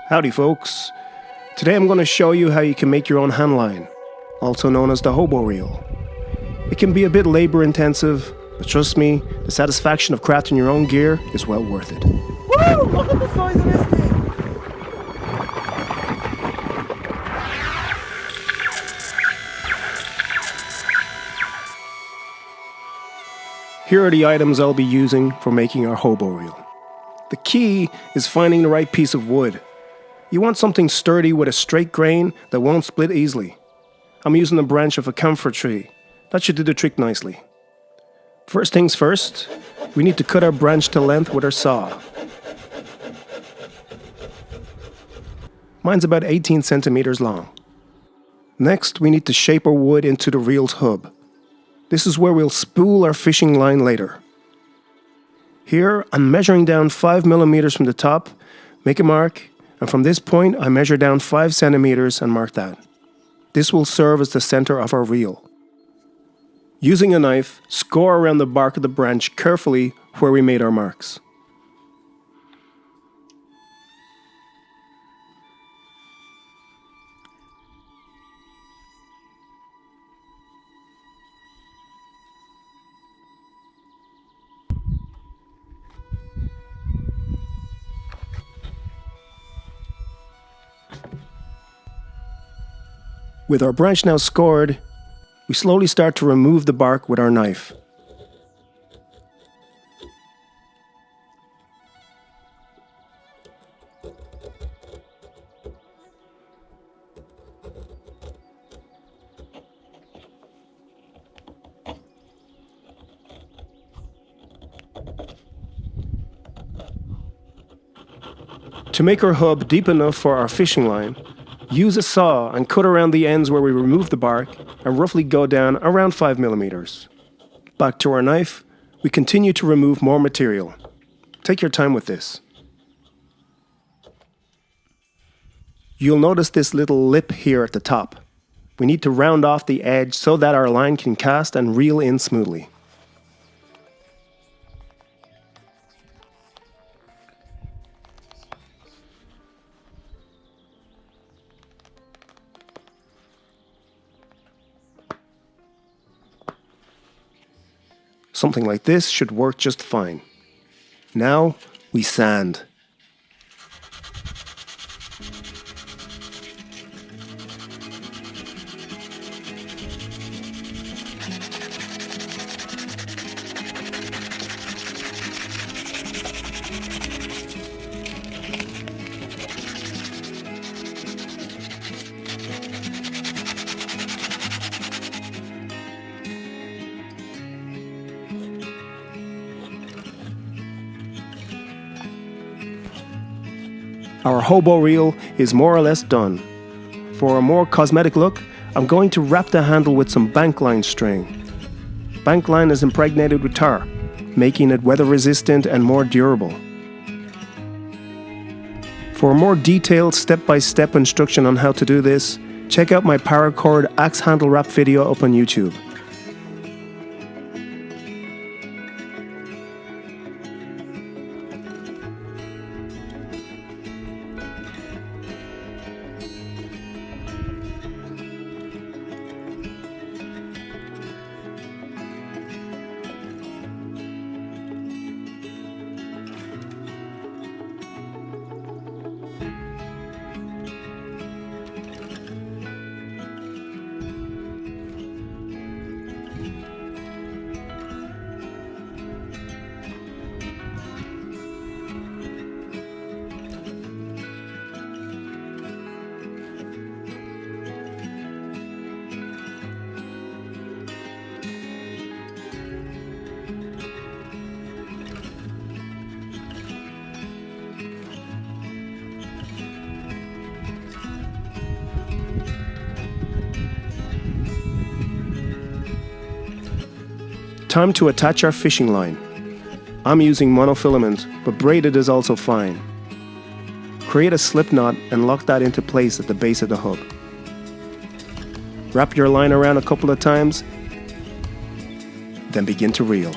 Howdy folks. Today I'm going to show you how you can make your own hand line, also known as the Hobo Reel. It can be a bit labor intensive, but trust me, the satisfaction of crafting your own gear is well worth it. Woo! Look at the size of this thing! Here are the items I'll be using for making our Hobo Reel. The key is finding the right piece of wood. You want something sturdy with a straight grain that won't split easily. I'm using a branch of a camphor tree. That should do the trick nicely. First things first, we need to cut our branch to length with our saw. Mine's about 18 centimeters long. Next, we need to shape our wood into the reel's hub. This is where we'll spool our fishing line later. Here, I'm measuring down 5 millimeters from the top, make a mark, and from this point I measure down 5 centimeters and mark that. This will serve as the center of our reel. Using a knife, score around the bark of the branch carefully where we made our marks. With our branch now scored, we slowly start to remove the bark with our knife. To make our hub deep enough for our fishing line, use a saw and cut around the ends where we remove the bark and roughly go down around 5 millimeters. Back to our knife, we continue to remove more material. Take your time with this. You'll notice this little lip here at the top. We need to round off the edge so that our line can cast and reel in smoothly. Something like this should work just fine. Now, we sand. Our Hobo Reel is more or less done. For a more cosmetic look, I'm going to wrap the handle with some bank line string. Bank line is impregnated with tar, making it weather resistant and more durable. For a more detailed step-by-step instruction on how to do this, check out my paracord axe handle wrap video up on YouTube. Time to attach our fishing line. I'm using monofilament, but braided is also fine. Create a slip knot and lock that into place at the base of the hub. Wrap your line around a couple of times, then begin to reel.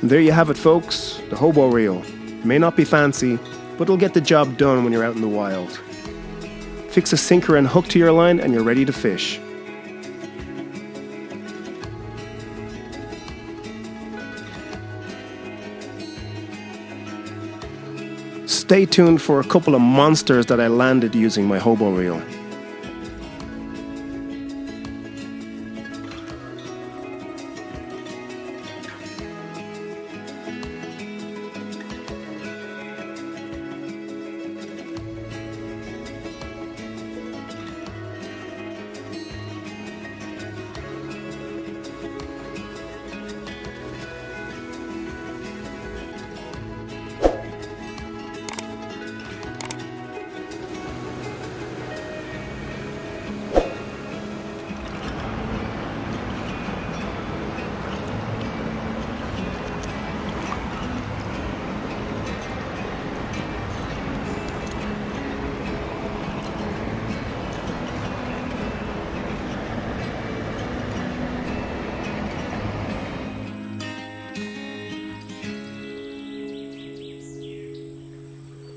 And there you have it, folks, the Hobo Reel. It may not be fancy, but it'll get the job done when you're out in the wild. Fix a sinker and hook to your line and you're ready to fish. Stay tuned for a couple of monsters that I landed using my Hobo Reel.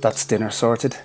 That's dinner sorted.